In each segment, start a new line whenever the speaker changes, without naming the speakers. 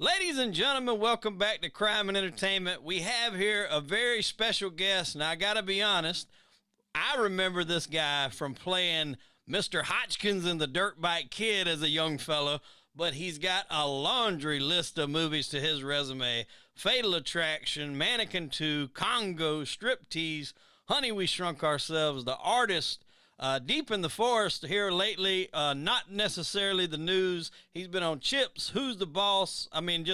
Ladies and gentlemen, welcome back to Crime and Entertainment. We have here a very special guest, and I gotta be honest, I remember this guy from playing Mr. Hodgkins in The Dirt Bike Kid as a young fellow, but he's got a laundry list of movies to his resume. Fatal Attraction, Mannequin 2, Congo, Strip Tease, Honey, We Shrunk Ourselves, The Artist, Deep in the Forest here lately, not necessarily the news. He's been on Chips, Who's the Boss? I mean,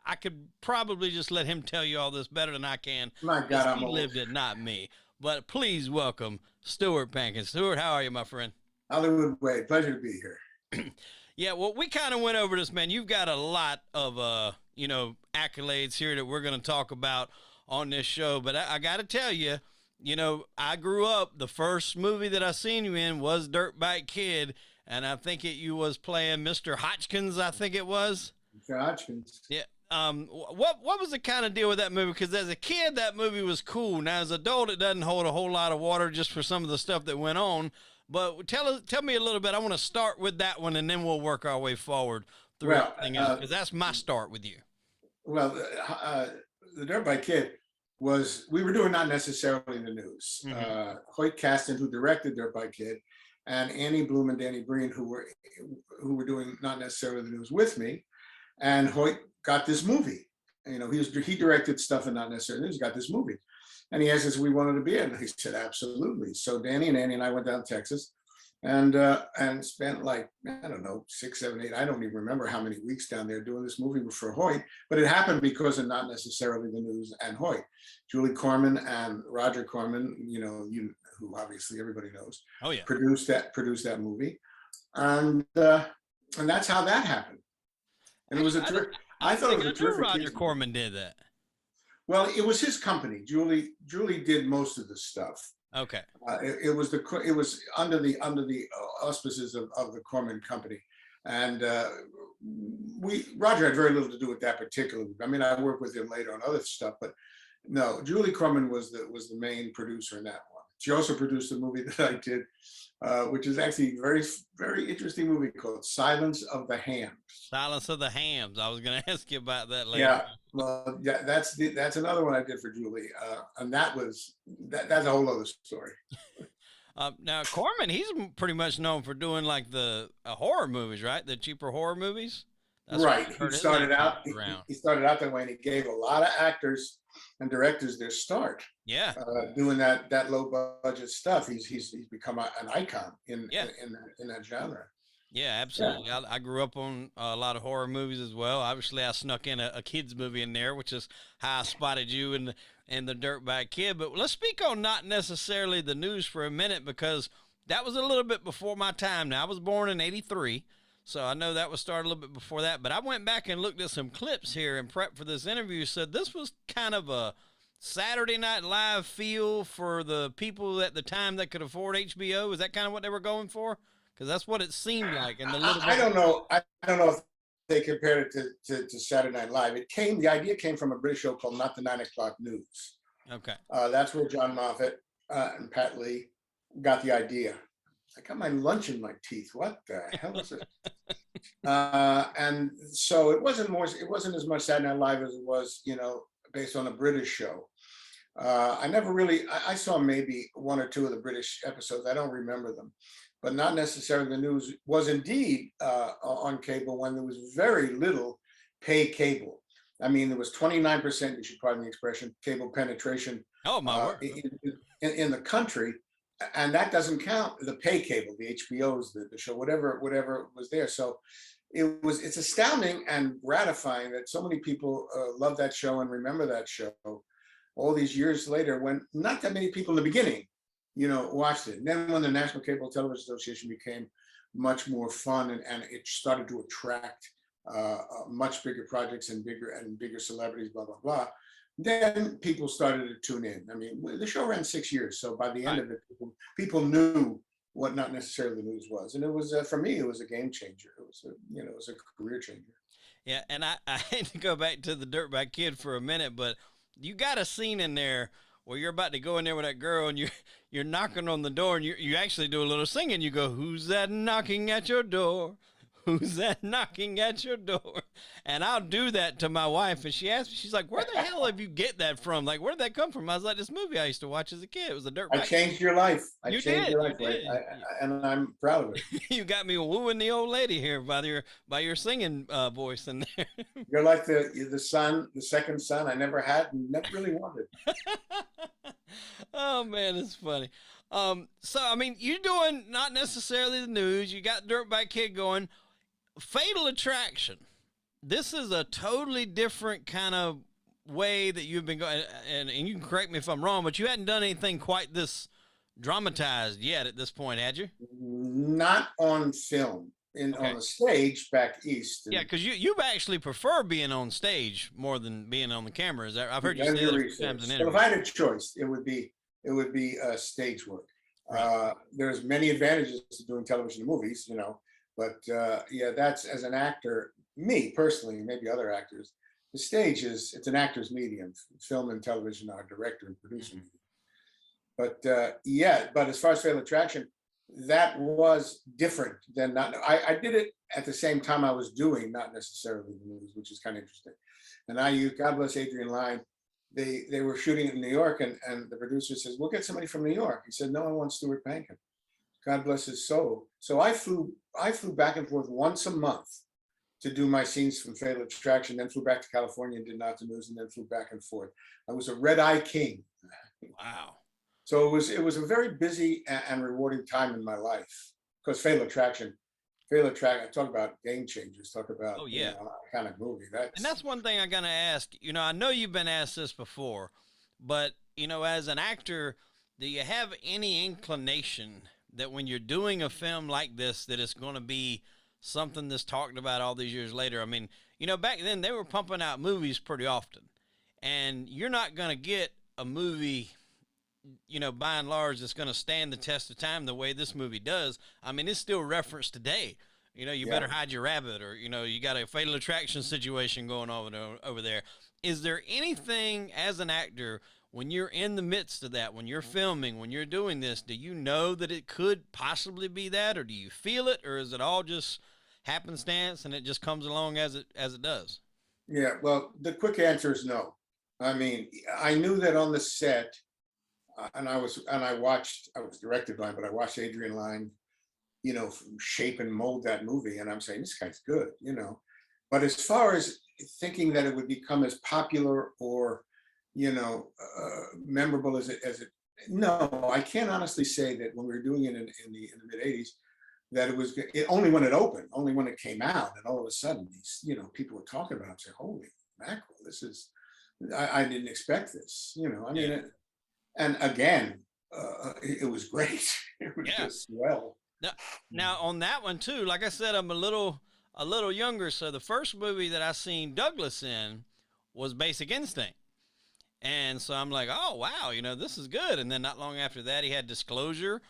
I could probably just let him tell you all this better than I can.
My God,
he
I'm
lived it, not me. But please welcome Stuart Pankin. Stuart, how are you, my friend?
Hollywood Way. Pleasure to be here.
Yeah, well, we kind of went over this, man. You've got a lot of, accolades here that we're going to talk about on this show. But I got to tell you, I grew up, the first movie that I seen you in was Dirt Bike Kid, and I think you was playing Mr. Hodgkins, I think it was.
Mr. Hodgkins.
Yeah. What was the kind of deal with that movie? Because as a kid, that movie was cool. Now, as an adult, it doesn't hold a whole lot of water just for some of the stuff that went on. But tell me a little bit. I want to start with that one, and then we'll work our way forward through everything else, because that's my start with you.
Well, the Dirt Bike Kid we were doing not necessarily in the news.
Mm-hmm.
Hoyt Caston, who directed Dirt Bike Kid, and Annie Bloom and Danny Breen, who were doing not necessarily the news with me. And Hoyt got this movie. He directed stuff and not necessarily news. He got this movie, and he asked us if we wanted to be in. He said absolutely. So Danny and Annie and I went down to Texas, and spent like, I don't know, 6, 7, 8. I don't even remember how many weeks down there doing this movie for Hoyt. But it happened because of not necessarily the news and Hoyt. Julie Corman and Roger Corman, who obviously everybody knows.
Oh yeah.
Produced that movie, and that's how that happened. And it was I thought it was a terrific.
Roger Corman did that.
Well, it was his company. Julie did most of the stuff.
Okay.
It was under the auspices of the Corman Company, and Roger had very little to do with that particularly. I mean, I worked with him later on other stuff, but no, Julie Corman was the main producer in that one. She also produced a movie that I did, which is actually a very, very interesting movie called Silence of the Hams.
Silence of the Hams. I was going to ask you about that later.
Yeah, well, yeah, that's another one I did for Julie, and that's a whole other story.
Now Corman, he's pretty much known for doing like the horror movies, right? The cheaper horror movies.
That's right. He started out that way, and he gave a lot of actors and directors their start.
Yeah.
Doing that low budget stuff. He's become an icon in that genre.
Yeah, absolutely. Yeah. I grew up on a lot of horror movies as well. Obviously, I snuck in a kids movie in there, which is how I spotted you in the Dirt Bike Kid. But let's speak on not necessarily the news for a minute, because that was a little bit before my time. Now, I was born in '83, so I know that was started a little bit before that. But I went back and looked at some clips here and prep for this interview. So this was kind of a Saturday Night Live feel for the people at the time that could afford HBO. Is that kind of what they were going for? Because that's what it seemed like. And
I don't know. I don't know if they compared it to Saturday Night Live. The idea came from a British show called Not the 9 O'Clock News.
Okay.
That's where John Moffat and Pat Lee got the idea. I got my lunch in my teeth. What the hell is it? And so it wasn't as much Saturday Night Live as it was, based on a British show. I saw maybe 1 or 2 of the British episodes. I don't remember them, but not necessarily the news was indeed on cable when there was very little pay cable. I mean, there was 29%, you should pardon the expression, cable penetration.
Oh, my word.
In the country. And that doesn't count the pay cable, the HBOs, the show, whatever was there. So it's astounding and gratifying that so many people love that show and remember that show all these years later, when not that many people in the beginning, watched it. And then when the National Cable Television Association became much more fun and it started to attract much bigger projects and bigger celebrities, blah, blah, blah, then people started to tune in. I mean, the show ran 6 years. So by the end of it, people knew what not necessarily the news was. And it was, for me, it was a game changer. It was a career changer.
Yeah. And I hate to go back to the Dirt Bike Kid for a minute, but you got a scene in there where you're about to go in there with that girl and you're knocking on the door and you actually do a little singing. You go, "Who's that knocking at your door? who's that knocking at your door? And I'll do that to my wife. And she asks me, she's like, where the hell have you get that from? Like, where did that come from? I was like, this movie I used to watch as a kid. It was a
I
Dirtbag.
changed your life.
You
changed
did.
your life,
You did.
and I'm proud of it.
You got me wooing the old lady here by your singing voice in there.
You're like the son, the second son I never had and never really wanted.
Oh man, it's funny. So I mean, you're doing not necessarily the news. You got Dirtbag Kid going. Fatal Attraction. This is a totally different kind of way that you've been going, and you can correct me if I'm wrong, but you hadn't done anything quite this dramatized yet at this point, had you?
Not on film. On the stage back east.
Yeah, because you actually prefer being on stage more than being on the camera. Is that, I've heard you say that a few times in interviews.
Well, if I had a choice, it would be stage work. Right. There's many advantages to doing television and movies, you know, but yeah, that's, as an actor, me personally, maybe other actors, the stage it's an actor's medium. Film and television are director and producer medium. But yeah, but as far as Fatal Attraction, that was different than I did it at the same time I was doing, not necessarily the news, which is kind of interesting. And I used, God bless Adrian Lyne, they were shooting it in New York, and the producer says, we'll get somebody from New York. He said, no, I want Stuart Pankin. God bless his soul. So I flew back and forth once a month to do my scenes from Fatal Attraction, then flew back to California and did Not the News, and then flew back and forth. I was a red-eye king.
Wow. So
it was a very busy and rewarding time in my life, because Fatal Attraction, I talk about game changers, talk about kind of movie.
And that's one thing I gotta ask. You know, I know you've been asked this before, but you know, as an actor, do you have any inclination that when you're doing a film like this, that it's going to be something that's talked about all these years later? I mean, you know, back then they were pumping out movies pretty often, and you're not going to get a movie, you know, by and large, that's going to stand the test of time the way this movie does. I mean, it's still referenced today. You know, you better hide your rabbit, or, you know, you got a Fatal Attraction situation going on over there. Is there anything as an actor, when you're in the midst of that, when you're filming, when you're doing this, do you know that it could possibly be that, or do you feel it, or is it all just happenstance and it just comes along as it does?
Yeah, well, the quick answer is no. I mean, I knew that on the set, and I was directed by him, but I watched Adrian Lyne, you know, shape and mold that movie, and I'm saying, this guy's good, you know. But as far as thinking that it would become as popular or, you know, memorable as it, no, I can't honestly say that when we were doing it in the mid '80s, that only when it opened, only when it came out, and all of a sudden these, you know, people were talking about it and say, holy mackerel, this is, I didn't expect this, you know. I mean, and again, it was great. It was just swell.
Now on that one too, like I said, I'm a little younger, so the first movie that I seen Douglas in was Basic Instinct. And so I'm like, oh, wow, you know, this is good. And then not long after that, he had Disclosure.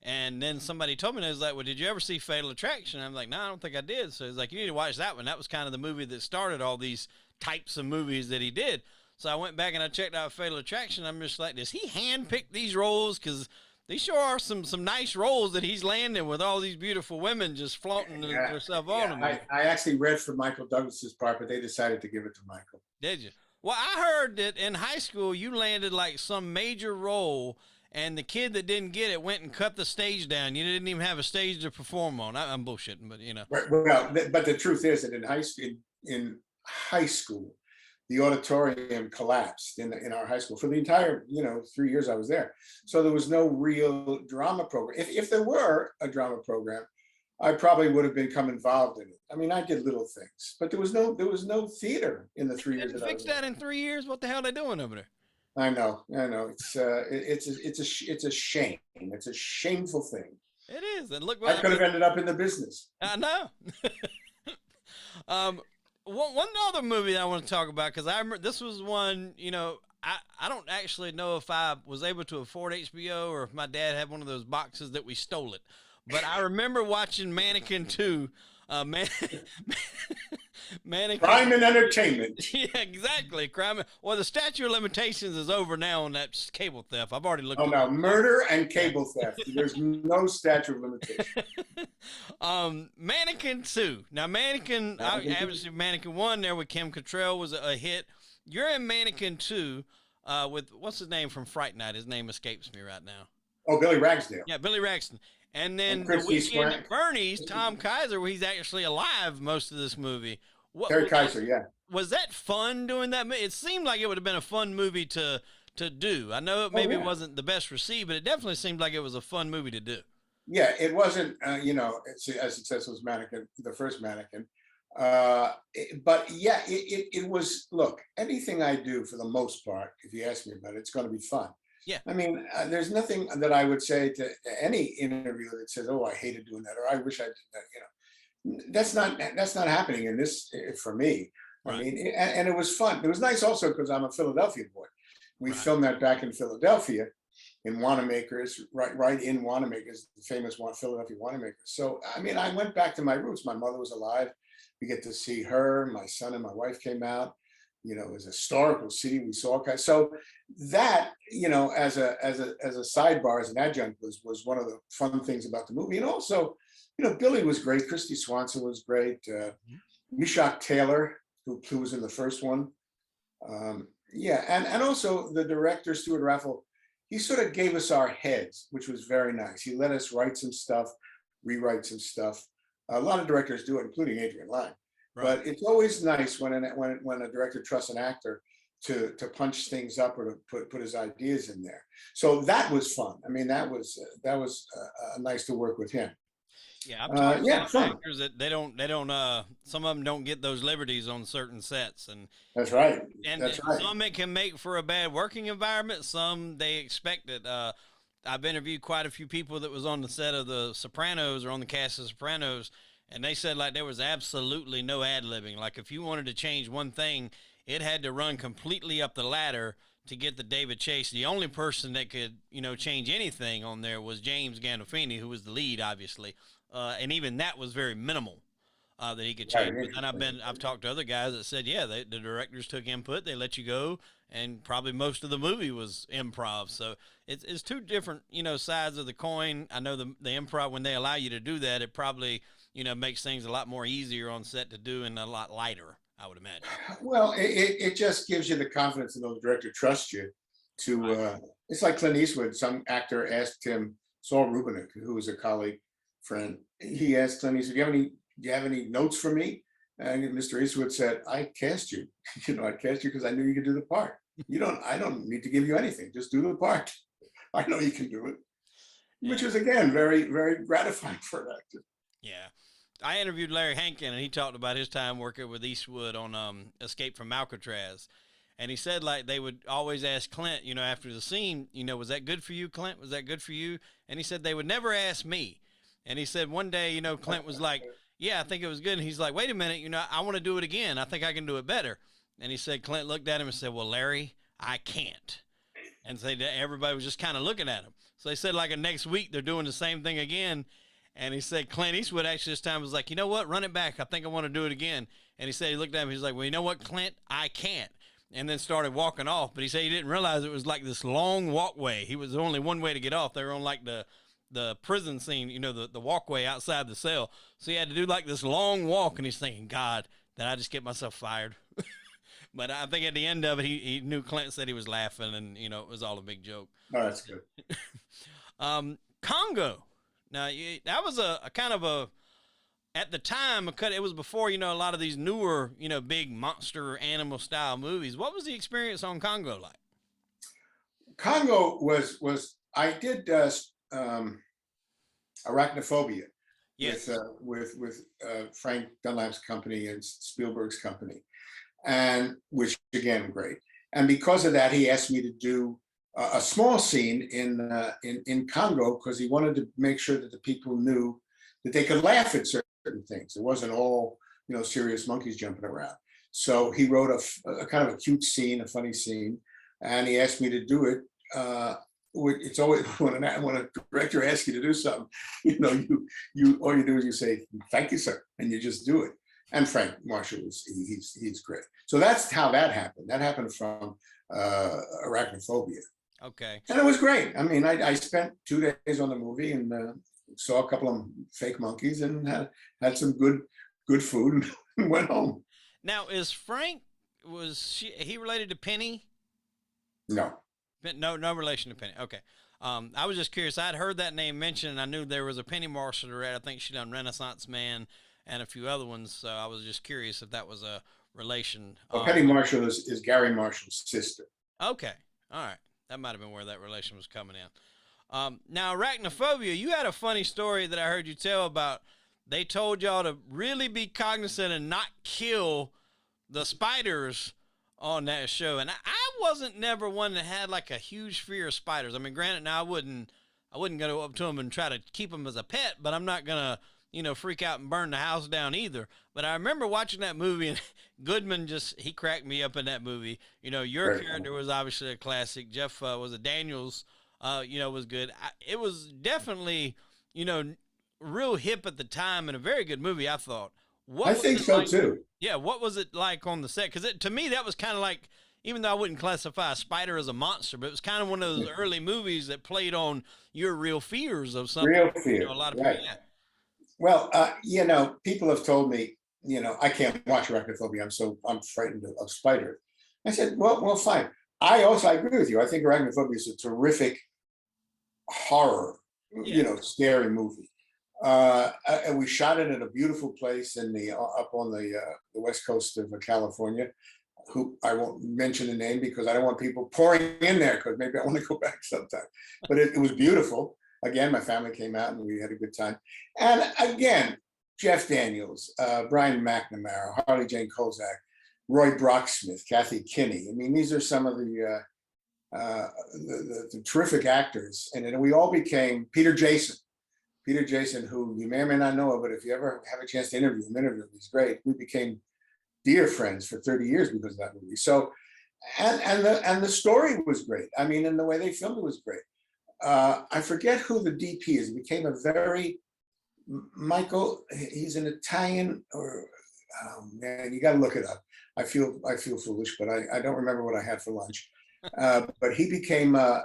And then somebody told me, and I was like, well, did you ever see Fatal Attraction? I'm like, no, I don't think I did. So he's like, you need to watch that one. That was kind of the movie that started all these types of movies that he did. So I went back and I checked out Fatal Attraction. I'm just like, does he handpick these roles? Because these sure are some nice roles that he's landing with, all these beautiful women just flaunting themselves on him.
I actually read for Michael Douglas's part, but they decided to give it to Michael.
Did you? Well, I heard that in high school you landed like some major role, and the kid that didn't get it went and cut the stage down. You didn't even have a stage to perform on. I'm bullshitting, but you know.
Well, but the truth is that in high school, the auditorium collapsed in our high school for the entire, you know, 3 years I was there. So there was no real drama program. If there were a drama program, I probably would have become involved in it. I mean, I did little things, but there was no theater in the 3 years.
Didn't fix that in 3 years. What the hell are they doing over there?
I know. It's a shame. It's a shameful thing.
It is. And look,
I could have ended up in the business.
I know. One other movie that I want to talk about, because I remember this was one, you know, I don't actually know if I was able to afford HBO or if my dad had one of those boxes that we stole it. But I remember watching Mannequin 2 Man, Mannequin.
Crime and entertainment.
Yeah, exactly. Crime. Well, the statute of limitations is over now on that cable theft. I've already looked.
Oh no, murder and cable theft. There's no statute of limitation.
Mannequin 2. Now, obviously, Mannequin 1 there with Kim Cattrall was a hit. You're in Mannequin 2 with, what's his name from Fright Night? His name escapes me right now.
Oh, Billy Ragsdale.
Yeah, Billy Ragston. And then
and
The Weekend at Bernie's, Tom Kaiser, where he's actually alive most of this movie.
Terry Kaiser, yeah.
Was that fun doing that? It seemed like it would have been a fun movie to do. I know it maybe wasn't the best received, but it definitely seemed like it was a fun movie to do.
Yeah, it wasn't, as it says, it was Mannequin, the first Mannequin. But yeah, it was, look, anything I do for the most part, if you ask me about it, it's going to be fun.
Yeah.
I mean, there's nothing that I would say to any interviewer that says, "Oh, I hated doing that," or "I wish I did that." That's not happening in this for me. Right. I mean, and it was fun. It was nice also because I'm a Philadelphia boy. We filmed that back in Philadelphia, in Wanamaker's, right in Wanamaker's, the famous Philadelphia Wanamaker's. So I mean, I went back to my roots. My mother was alive. We get to see her. My son and my wife came out. It was a historical city. We saw guys. So that, as a sidebar, as an adjunct, was one of the fun things about the movie. And also, Billy was great. Christy Swanson was great. Meshach Taylor, who was in the first one. And also the director, Stuart Raffel, he sort of gave us our heads, which was very nice. He let us write some stuff, rewrite some stuff. A lot of directors do it, including Adrian Lyne. Right. But it's always nice when a director trusts an actor to punch things up or to put his ideas in there. So that was fun. I mean, that was nice to work with him.
Yeah, I've talked to some actors that they don't. Some of them don't get those liberties on certain sets, and
that's right.
And
that's right.
Some it can make for a bad working environment. Some they expect it. I've interviewed quite a few people that was on the set of The Sopranos or on the cast of Sopranos. And they said like there was absolutely no ad-libbing. Like if you wanted to change one thing, it had to run completely up the ladder to get the David Chase. The only person that could, change anything on there was James Gandolfini, who was the lead, obviously. And even that was very minimal that he could change. But then I've talked to other guys that said, yeah, the directors took input, they let you go, and probably most of the movie was improv. So it's two different, sides of the coin. I know the improv, when they allow you to do that, it probably makes things a lot more easier on set to do and a lot lighter, I would imagine.
Well, it just gives you the confidence to know the director trusts you to, it's like Clint Eastwood. Some actor asked him, Saul Rubinek, who was a colleague friend, he asked Clint Eastwood, do you have any notes for me? And Mr. Eastwood said, I cast you. I cast you because I knew you could do the part. I don't need to give you anything. Just do the part. I know you can do it. Yeah. Which was, again, very, very gratifying for an actor.
Yeah. I interviewed Larry Hankin, and he talked about his time working with Eastwood on Escape from Alcatraz. And he said, like, they would always ask Clint, after the scene, was that good for you, Clint? Was that good for you? And he said they would never ask me. And he said one day, Clint was like, yeah, I think it was good. And he's like, wait a minute, I want to do it again. I think I can do it better. And he said, Clint looked at him and said, well, Larry, I can't. And so everybody was just kind of looking at him. So they said, like, next week, they're doing the same thing again. And he said, Clint Eastwood actually this time was like, you know what, run it back. I think I want to do it again. And he said, he looked at him, he's like, well, you know what, Clint, I can't. And then started walking off. But he said he didn't realize it was like this long walkway. He was only one way to get off. They were on like the prison scene, the walkway outside the cell. So he had to do like this long walk. And he's thinking, God, did I just get myself fired? But I think at the end of it, he knew Clint said he was laughing and, it was all a big joke.
Oh, that's good.
Congo. Now, that was a kind of at the time, it was before, a lot of these newer, big monster animal style movies. What was the experience on Congo like?
Congo was I did Arachnophobia. Yes. with Frank Dunlap's company and Spielberg's company, and which again, great. And because of that, he asked me to do a small scene in Congo because he wanted to make sure that the people knew that they could laugh at certain things. It wasn't all serious monkeys jumping around. So he wrote a kind of a cute scene, a funny scene, and he asked me to do it it's always when a director asks you to do something, you all you do is you say, "Thank you, sir," and you just do it. And Frank Marshall he's great. So that's how that happened. That happened from Arachnophobia.
Okay.
And it was great. I mean, I spent 2 days on the movie and saw a couple of fake monkeys and had some good food and went home.
Now, is Frank, he related to Penny?
No.
No relation to Penny. Okay. I was just curious. I'd heard that name mentioned, and I knew there was a Penny Marshall director. I think she done Renaissance Man and a few other ones. So I was just curious if that was a relation.
Well, Penny Marshall is Gary Marshall's sister.
Okay. All right. That might have been where that relation was coming in. Now, Arachnophobia, you had a funny story that I heard you tell about. They told y'all to really be cognizant and not kill the spiders on that show. And I wasn't never one that had like a huge fear of spiders. I mean, granted, now I wouldn't go up to them and try to keep them as a pet, but I'm not going to, freak out and burn the house down either. But I remember watching that movie, and Goodman he cracked me up in that movie. Your character was obviously a classic. Jeff was a Daniels, was good. It was definitely, real hip at the time and a very good movie, I thought.
I think so too.
Yeah, what was it like on the set? Because to me, that was kind of like, even though I wouldn't classify a spider as a monster, but it was kind of one of those early movies that played on your real fears of something.
Real fear.
A lot of
right.
people. Yeah.
Well, people have told me, I can't watch Arachnophobia. I'm frightened of spiders. I said, well, fine. I agree with you. I think Arachnophobia is a terrific horror, scary movie. And we shot it at a beautiful place up on the west coast of California, who I won't mention the name because I don't want people pouring in there, because maybe I want to go back sometime. But it was beautiful. Again, my family came out and we had a good time. And again, Jeff Daniels, Brian McNamara, Harley Jane Kozak, Roy Brocksmith, Kathy Kinney. I mean, these are some of the terrific actors. And then we all became Peter Jason, who you may or may not know of, but if you ever have a chance to interview him, he's great. We became dear friends for 30 years because of that movie. So, and the story was great. I mean, and the way they filmed it was great. I forget who the DP is. He became a very Michael. He's an Italian, or man, you got to look it up. I feel foolish, but I don't remember what I had for lunch. But he became not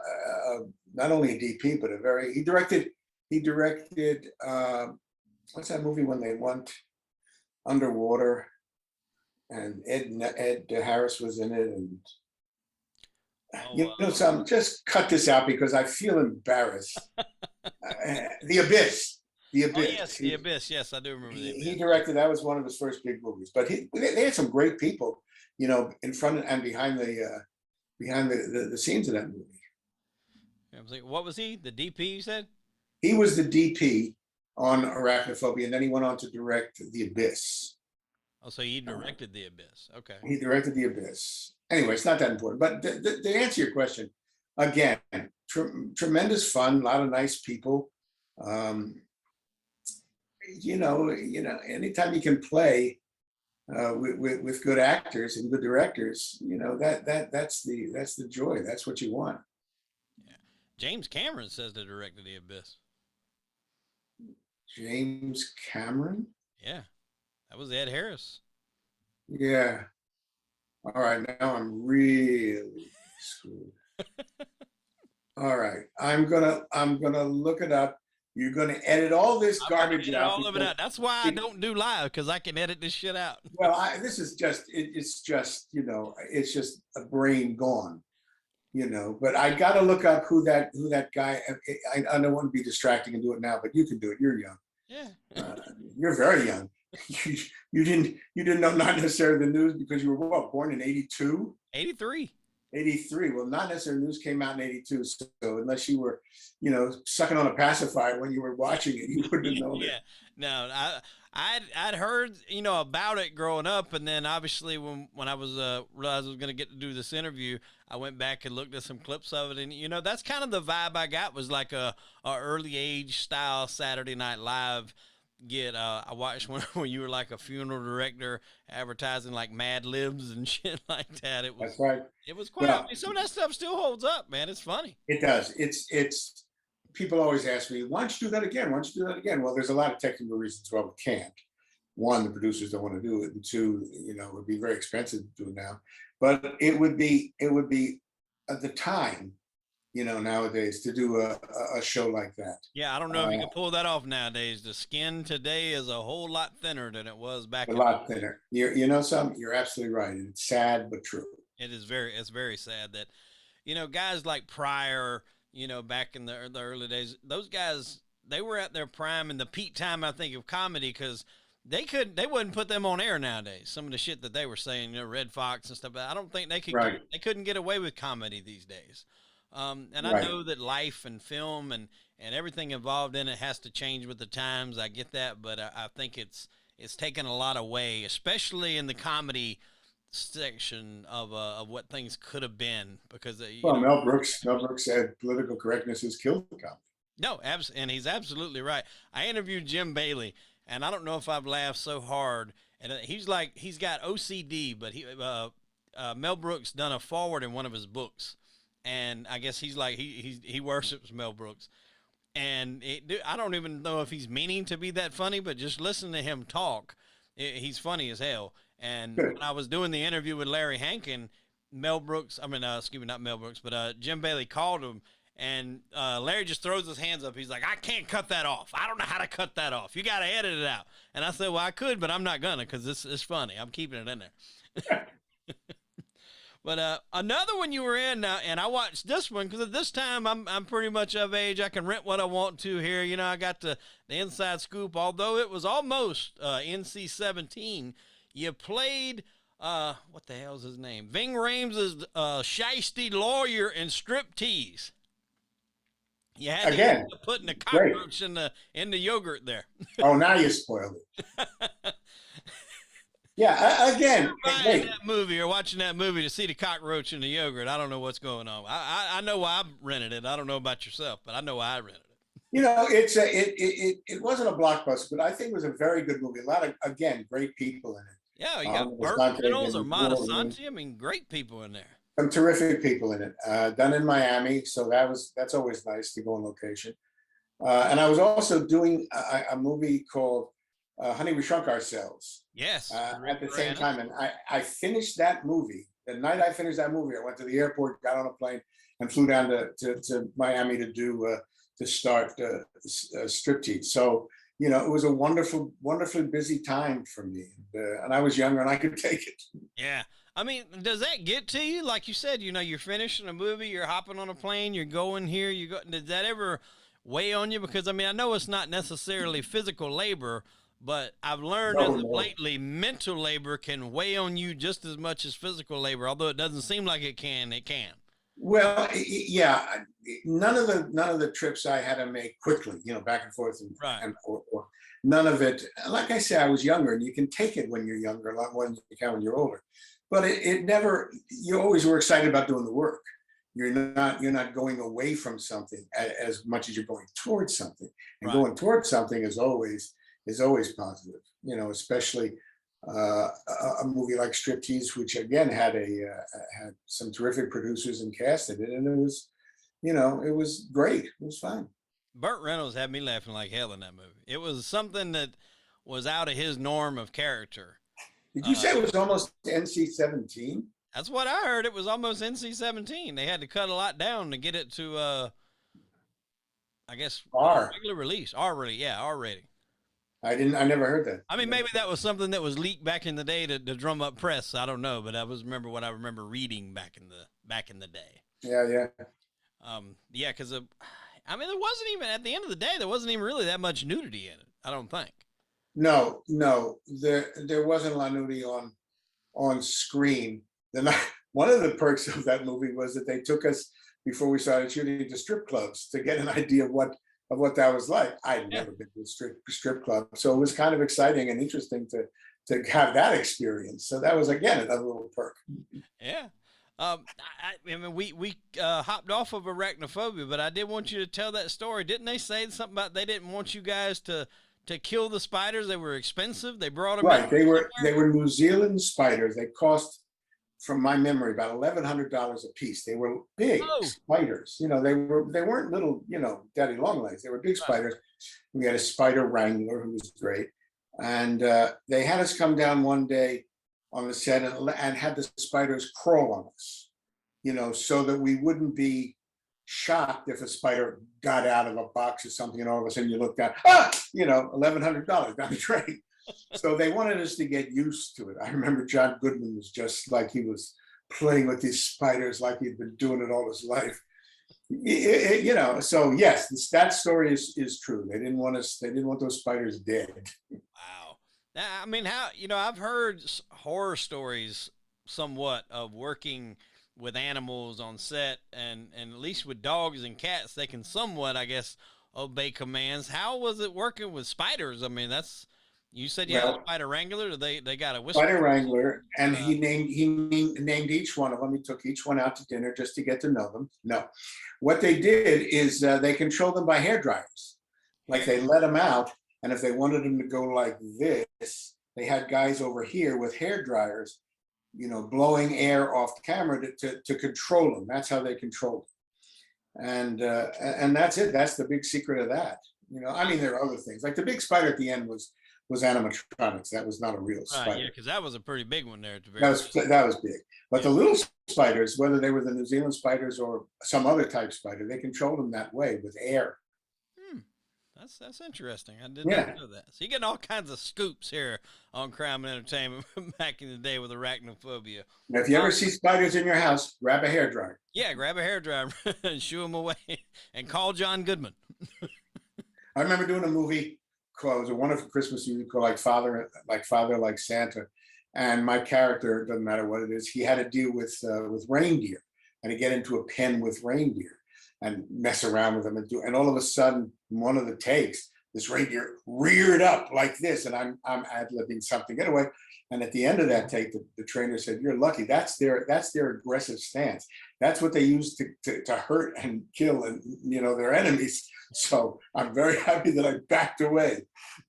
only a DP, but he directed. What's that movie when they went underwater, and Ed Harris was in it, and just cut this out because I feel embarrassed. The Abyss. Oh,
yes, The Abyss. Yes, I do remember The Abyss.
He directed. That was one of his first big movies. But they had some great people, in front and behind the scenes of that movie.
I was like, what was he? The DP, you said?
He was the DP on Arachnophobia, and then he went on to direct The Abyss.
Oh, so he directed The Abyss. Okay.
He directed The Abyss. Anyway, it's not that important. But to answer your question, again, tremendous fun, a lot of nice people. Anytime you can play with good actors and good directors, that's the joy. That's what you want.
Yeah. James Cameron says to directed The Abyss.
James Cameron?
Yeah. That was Ed Harris.
Yeah. All right, now I'm really screwed. All right, I'm gonna look it up. You're gonna edit all this garbage out.
All of it out. That's why I don't do live, because I can edit this shit out.
Well, this is just it's just a brain gone, But I got to look up who that guy. I don't want to be distracting and do it now, but you can do it. You're young.
Yeah.
You're very young. You didn't know Not Necessarily the News because you were born in 82?
83.
83. Well, Not Necessarily News came out in 82. So unless you were, sucking on a pacifier when you were watching it, you wouldn't have known it.
Yeah. No, I'd heard, about it growing up. And then obviously when I was, realized I was going to get to do this interview, I went back and looked at some clips of it. And, that's kind of the vibe I got, was like a early age style Saturday Night Live, get I watched one when you were like a funeral director advertising like Mad Libs and shit like that.
That's right.
It was quite. I
Well,
mean, some of that stuff still holds up, man. It's funny.
it does. It's people always ask me, why don't you do that again? Why don't you do that again? Well, there's a lot of technical reasons why we can't. One, the producers don't want to do it, and two, it would be very expensive to do it now. But it would be at the time, nowadays to do a show like that.
Yeah, I don't know if you can pull that off nowadays. The skin today is a whole lot thinner than it was back.
A lot thinner. You're absolutely right. It's sad but true.
It's very sad that, guys like Pryor, back in the early days, those guys, they were at their prime and the peak time, I think, of comedy, because they wouldn't put them on air nowadays. Some of the shit that they were saying, Red Fox and stuff. I don't think they could.
Right.
They couldn't get away with comedy these days. And I
Right.
know that life and film and everything involved in it has to change with the times. I get that, but I think it's taken a lot away, especially in the comedy section of what things could have been, because
Well, Mel Brooks said political correctness has killed the comedy.
no, and he's absolutely right. I interviewed Jim Bailey, and I don't know if I've laughed so hard. And he's got OCD, but Mel Brooks done a forward in one of his books, and I guess he's like he worships Mel Brooks. And I don't even know if he's meaning to be that funny, but just listen to him talk. He's funny as hell. And
Good.
when I was doing the interview with Larry Hankin, not Mel Brooks, but Jim Bailey called him, and Larry just throws his hands up. He's like, I can't cut that off. I don't know how to cut that off. You got to edit it out. And I said, well, I could, but I'm not going to, because this is funny. I'm keeping it in there. But another one you were in now, and I watched this one because at this time I'm pretty much of age. I can rent what I want to here. I got the inside scoop. Although it was almost NC-17, you played what the hell's his name? Ving Rhames' shiesty lawyer in Strip Tease. You had to
Again,
end up putting a cockroach in the yogurt there.
Oh, now you spoiled it. Yeah, again,
Buying that movie or watching that movie to see the cockroach in the yogurt. I don't know what's going on. I know why I rented it. I don't know about yourself, but I know why I rented it.
it wasn't a blockbuster, but I think it was a very good movie. A lot of, again, great people in it.
Yeah, you got Burt Reynolds or Montesanti. I mean, great people in there.
Some terrific people in it. Done in Miami, so that's always nice to go on location. And I was also doing a movie called Honey, We Shrunk Ourselves.
Yes.
At the same time, and I finished that movie. The night I finished that movie, I went to the airport, got on a plane, and flew down to Miami to start Striptease. So it was a wonderfully busy time for me, and I was younger and I could take it.
Yeah. I mean, does that get to you? Like you said, you're finishing a movie, you're hopping on a plane, you're going here, did that ever weigh on you? Because I know it's not necessarily physical labor, but I've learned lately, mental labor can weigh on you just as much as physical labor. Although it doesn't seem like it can.
Well, yeah. None of the trips I had to make quickly, back and forth, or none of it. Like I said, I was younger, and you can take it when you're younger a lot more than you can when you're older. But it never. You always were excited about doing the work. You're not going away from something as much as you're going towards something, and going towards something is always positive, especially a movie like Striptease, which again had some terrific producers and cast in it, and it was great. It was fun.
Burt Reynolds had me laughing like hell in that movie. It was something that was out of his norm of character.
Did you say it was almost NC-17?
That's what I heard. It was almost NC-17. They had to cut a lot down to get it to, I guess, regular release. R rating.
I never heard that.
I mean, maybe that was something that was leaked back in the day to drum up press. I don't know, but I remember what I remember reading back in the day.
Yeah.
Yeah, because there wasn't even, at the end of the day, there wasn't even really that much nudity in it. I don't think.
No, there wasn't a lot of nudity on screen. One of the perks of that movie was that they took us before we started shooting to strip clubs to get an idea of what that was like. I'd never been to a strip club, so it was kind of exciting and interesting to have that experience. So that was, again, another little perk.
Yeah. We hopped off of Arachnophobia, but I did want you to tell that story. Didn't they say something about they didn't want you guys to to kill the spiders? They were expensive. They brought them
Right.
in
They were New Zealand spiders. They cost, from my memory, about $1,100 a piece. They were big
Oh,
spiders. They weren't little, daddy long legs. They were big
right.
spiders. We had a spider wrangler who was great. And they had us come down one day on the set and had the spiders crawl on us, so that we wouldn't be shocked if a spider got out of a box or something, and all of a sudden you look down, $1,100 down the drain. So they wanted us to get used to it. I remember John Goodman was just like, he was playing with these spiders like he'd been doing it all his life. So yes, that story is true. They didn't want those spiders dead.
Wow. Now, I mean, I've heard horror stories somewhat of working with animals on set, and at least with dogs and cats, they can somewhat, I guess, obey commands. How was it working with spiders? I mean, you said you had a spider wrangler. They got a whisper.
Spider wrangler, and he named each one of them. He took each one out to dinner just to get to know them. No, what they did is they controlled them by hair dryers. Like, they let them out, and if they wanted them to go like this, they had guys over here with hair dryers, blowing air off camera to control them. That's how they controlled them. And that's it. That's the big secret of that. I mean, there are other things. Like the big spider at the end was animatronics. That was not a real spider.
Yeah, because that was a pretty big one there at the very
that was big. But the little spiders, whether they were the New Zealand spiders or some other type spider, they controlled them that way with air.
That's interesting. I did not know that. So you get all kinds of scoops here on Crime and Entertainment back in the day with arachnophobia.
Now, if you ever see spiders in your house, grab a hairdryer.
Yeah, grab a hairdryer and shoo them away, and call John Goodman.
I remember doing a movie called, it was a wonderful Christmas movie called Father Like Santa, and my character, doesn't matter what it is, he had to deal with reindeer, and to get into a pen with reindeer and mess around with them and all of a sudden, one of the takes, this reindeer reared up like this, and I'm ad-libbing something anyway. And at the end of that take, the trainer said, "You're lucky. That's their aggressive stance. That's what they use to hurt and kill and their enemies." So I'm very happy that I backed away,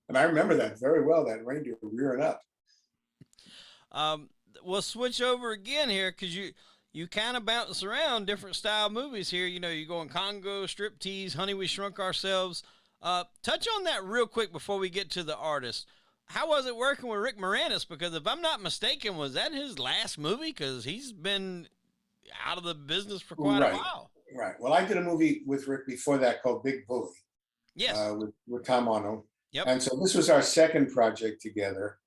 and I remember that very well. That reindeer rearing up.
We'll switch over again here because you kind of bounce around different style movies here. You go in Congo, Strip Tease, Honey, We Shrunk Ourselves. Touch on that real quick before we get to the artist. How was it working with Rick Moranis? Because if I'm not mistaken, was that his last movie? Because he's been out of the business for quite a while.
Right. Well, I did a movie with Rick before that called Big Bully.
Yes.
With Tom Ono.
Yep.
And so this was our second project together.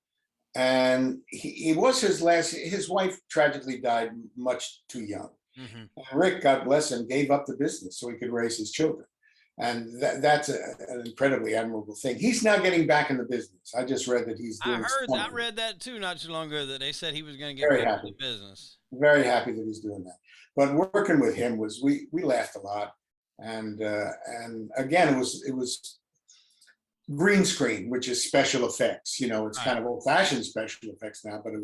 And he was his last. His wife tragically died much too young. Mm-hmm. Rick, God bless him, gave up the business so he could raise his children. And that's an incredibly admirable thing. He's now getting back in the business. I just read that he's doing
I read that too not too long ago, that they said he was going to get back in the business.
Very happy that he's doing that. But working with him was, we laughed a lot. And again, it was green screen, which is special effects. It's kind of old-fashioned special effects now, but it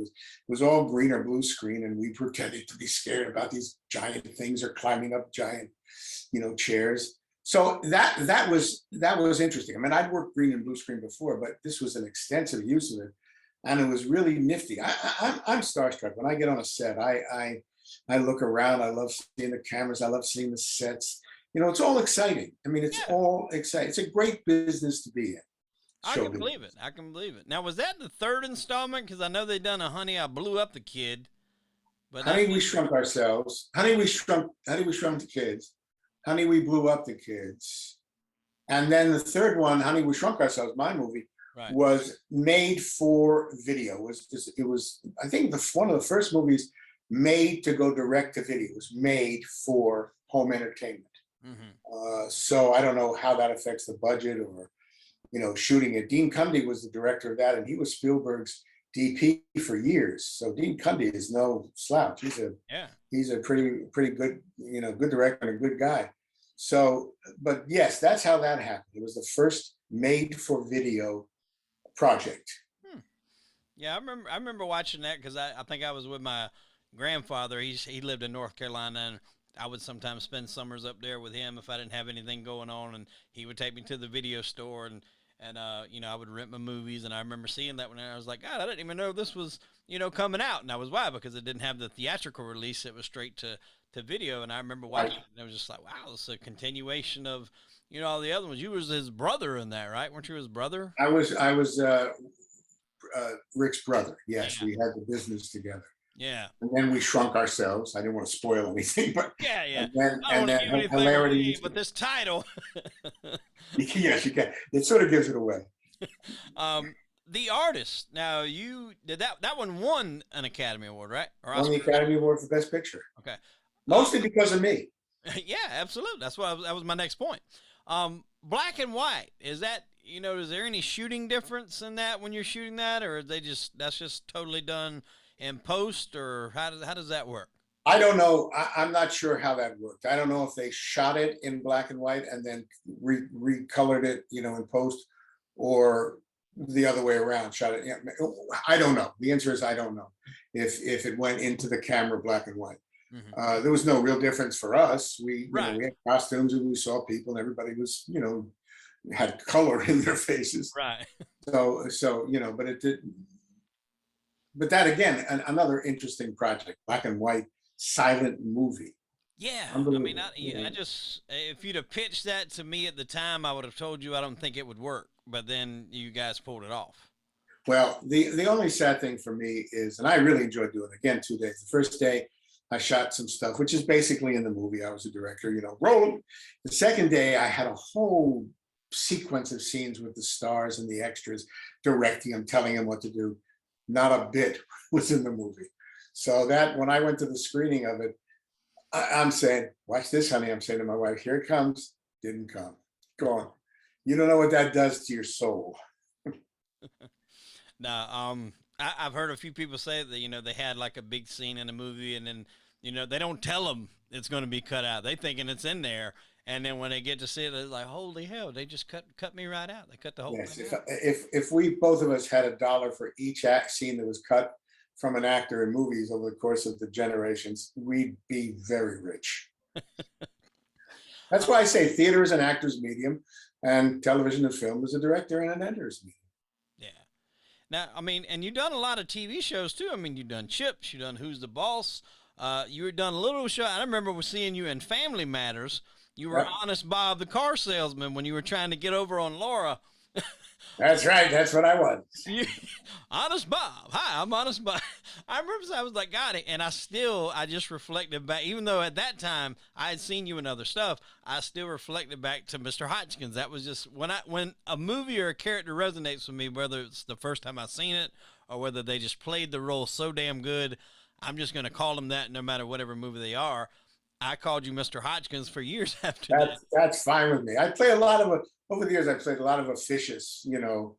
was all green or blue screen, and we pretended to be scared about these giant things or climbing up giant, chairs. So that was interesting. I mean, I'd worked green and blue screen before, but this was an extensive use of it, and it was really nifty. I'm starstruck when I get on a set. I look around. I love seeing the cameras. I love seeing the sets. It's all exciting. I mean, it's all exciting. It's a great business to be in.
I can believe it. Now, was that the third installment? Because I know they done a Honey, I Blew Up the Kid. But
Honey, We Shrunk Ourselves. Honey, We Shrunk the Kids. Honey, We Blew Up the Kids. And then the third one, Honey, We Shrunk Ourselves, my movie, was made for video. It was I think one of the first movies made to go direct to video. It was made for home entertainment. Mm-hmm. So I don't know how that affects the budget or, shooting it. Dean Cundy was the director of that, and he was Spielberg's DP for years. So Dean Cundy is no slouch. He's a pretty good, good director and a good guy. So, but yes, that's how that happened. It was the first made for video project.
Yeah, I remember watching that because I think I was with my grandfather. He lived in North Carolina, and I would sometimes spend summers up there with him if I didn't have anything going on, and he would take me to the video store, and And you know, I would rent my movies, and I remember seeing that when I was like, God, I didn't even know this was, you know, coming out. And I was why because it didn't have the theatrical release; it was straight to video. And I remember
Right.
watching it, and it was just like, wow, this is a continuation of, you know, all the other ones. You was his brother in that, right? Weren't you his brother?
I was Rick's brother. Yes,
Yeah,
we had the business together.
yeah,
And then we shrunk ourselves. I didn't want to spoil anything, but
yeah, yeah.
and then
I don't want to give anything away,
hilarity.
but this title.
Yes, you can. It sort of gives it away.
um, the artist. Now you did that one won an Academy Award, right? Or
Won the
Oscar?
Academy Award for Best Picture,
Okay.
mostly because of me.
Yeah, absolutely. That's what that was my next point. Black and white, is that, you know, is there any shooting difference in that when you're shooting that, or they just that's just totally done in post, or how does that work?
I don't know. I'm not sure how that worked. I don't know if they shot it in black and white and then recolored it, you know, in post, or the other way around. Shot it. Yeah, I don't know. The answer is I don't know if it went into the camera black and white. There was no real difference for us.
Right,
We had costumes and we saw people, and everybody was, you know, had color in their faces.
right.
So you know, but it did. But that again, another interesting project, black and white silent movie.
Yeah, I mean,
Unbelievable. You
I
know?
just if you'd have pitched that to me at the time, I would have told you I don't think it would work. But then you guys pulled it off.
Well, the only sad thing for me is, and I really enjoyed doing it again 2 days. The first day, I shot some stuff, which is basically in the movie. I was a director, you know, roll. The second day, I had a whole sequence of scenes with the stars and the extras, directing them, telling them what to do. Not a bit was in the movie. So that when I went to the screening of it, I'm saying, watch this, honey. I'm saying to my wife, here it comes. Didn't come. Gone. You don't know what that does to your soul.
Now, I've heard a few people say that, you know, they had like a big scene in a movie, and then, you know, they don't tell them it's going to be cut out. They thinking it's in there, and then when they get to see it, they're like, holy hell, they just cut me right out. They cut the whole
Yes,
thing
if
out.
if we both of us had $1 for each act scene that was cut from an actor in movies over the course of the generations, we'd be very rich. That's why I say theater is an actor's medium, and television and film is a director and an editor's medium.
Yeah. Now, I mean, and you've done a lot of TV shows too. I mean, you've done Chips, you've done Who's the Boss. You were done a little show. I remember seeing you in Family Matters. You were
Yep.
Honest Bob, the car salesman, when you were trying to get over on Laura.
That's right. That's what I was.
You, Honest Bob. Hi, I'm Honest Bob. I remember I was like, got it. And I just reflected back, even though at that time I had seen you in other stuff, I still reflected back to Mr. Hodgkins. That was just when a movie or a character resonates with me, whether it's the first time I've seen it or whether they just played the role so damn good, I'm just going to call them that no matter whatever movie they are. I called you Mr. Hodgkins for years after that.
That's fine with me. I play a lot of over the years. I played a lot of officious, you know,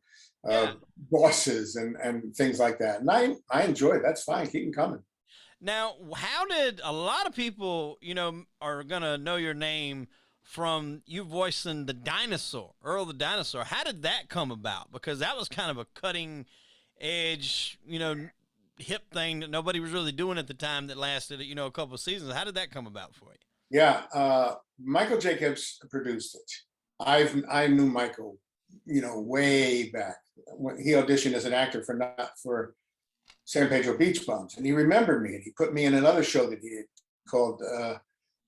Yeah.
bosses and things like that, and I enjoy it. That's fine. Keep them coming.
Now, how did a lot of people, you know, are gonna know your name from you voicing the dinosaur, Earl the Dinosaur? How did that come about? Because that was kind of a cutting edge, you know, hip thing that nobody was really doing at the time that lasted, you know, a couple of seasons. How did that come about for you?
Yeah, Michael Jacobs produced it. I knew Michael, you know, way back when he auditioned as an actor for San Pedro Beach Bums, and he remembered me, and he put me in another show that he did called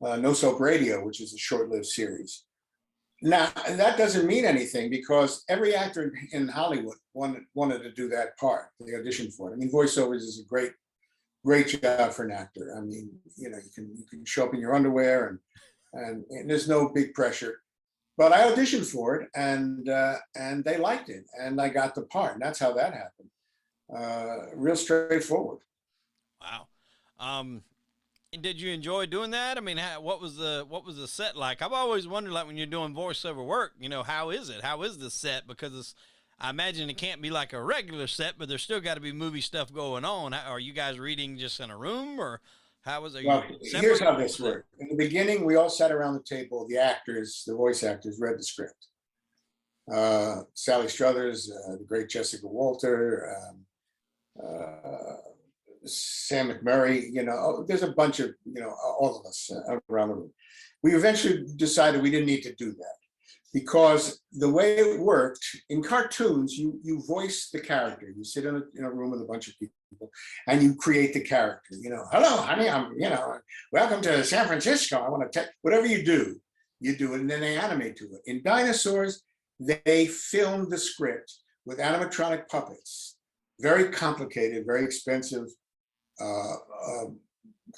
No Soap Radio, which is a short-lived series. Now that doesn't mean anything because every actor in Hollywood wanted to do that part. They auditioned for it. I mean, voiceovers is a great job for an actor. I mean, you know, you can show up in your underwear and there's no big pressure. But I auditioned for it and they liked it and I got the part. And that's how that happened. Real straightforward.
Wow. And did you enjoy doing that? I mean, what was the set like? I've always wondered, like when you're doing voiceover work, you know, how is it? How is the set? Because I imagine it can't be like a regular set, but there's still got to be movie stuff going on. Are you guys reading just in a room, or how was it?
Well, here's how this worked. In the beginning, we all sat around the table. The actors, the voice actors, read the script. Sally Struthers, the great Jessica Walter, Sam McMurray, you know, there's a bunch of, you know, all of us around the room. We eventually decided we didn't need to do that. because the way it worked in cartoons, you voice the character. You sit in a room with a bunch of people, and you create the character. You know, hello, honey, welcome to San Francisco. I want to take whatever you do it, and then they animate to it. In Dinosaurs, they filmed the script with animatronic puppets, very complicated, very expensive,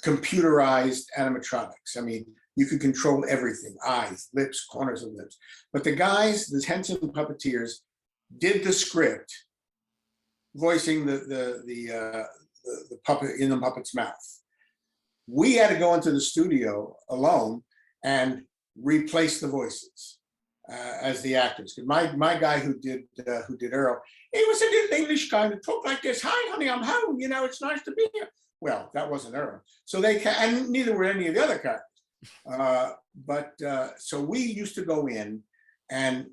computerized animatronics. I mean, you could control everything: eyes, lips, corners of lips. But the guys, the Henson puppeteers, did the script, voicing the puppet in the puppet's mouth. We had to go into the studio alone and replace the voices as the actors. My guy who did Earl, he was a little English guy that talked like this. Hi, honey, I'm home. You know, it's nice to be here. Well, that wasn't Earl. So and neither were any of the other characters. So we used to go in and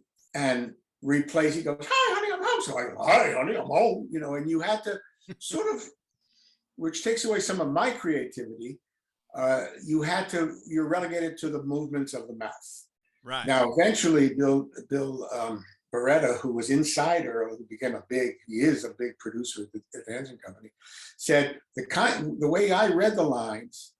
replace. He goes, hi, honey, I'm home. So I go, hi, honey, I'm home. You know, and you had to sort of, which takes away some of my creativity. You're relegated to the movements of the mouth.
Right.
Now, eventually, Bill Beretta, who was inside Earl, who became he is a big producer at the Henson Company, said the way I read the lines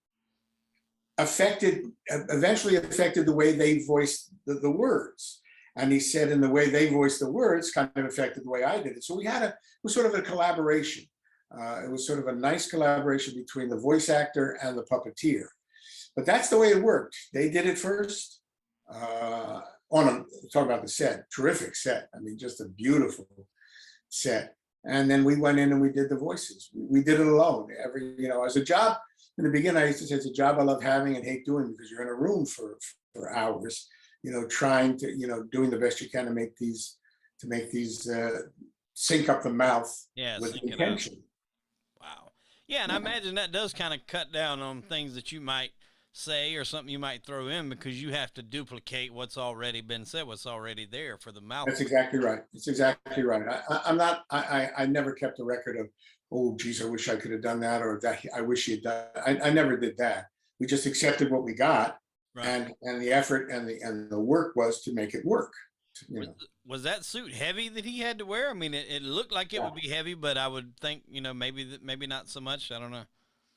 eventually affected the way they voiced the words. And he said, in the way they voiced the words kind of affected the way I did it. So it was sort of a collaboration. It was sort of a nice collaboration between the voice actor and the puppeteer. But that's the way it worked. They did it first. Talk about the set, terrific set. I mean, just a beautiful set. And then we went in and we did the voices. We did it alone. As a job, in the beginning, I used to say it's a job I love having and hate doing, because you're in a room for hours, trying to, doing the best you can to make these sync up the mouth with intention.
Wow. Yeah, and I imagine that does kind of cut down on things that you might say or something you might throw in, because you have to duplicate what's already been said, what's already there for the mouth.
That's exactly right. It's exactly right. I never kept a record of, oh, geez, I wish I could have done that, or that I wish he had done. I never did that. We just accepted what we got, right. and the effort and the work was to make it work.
Was that suit heavy that he had to wear? I mean, it looked like it would be heavy, but I would think, maybe not so much. I don't know.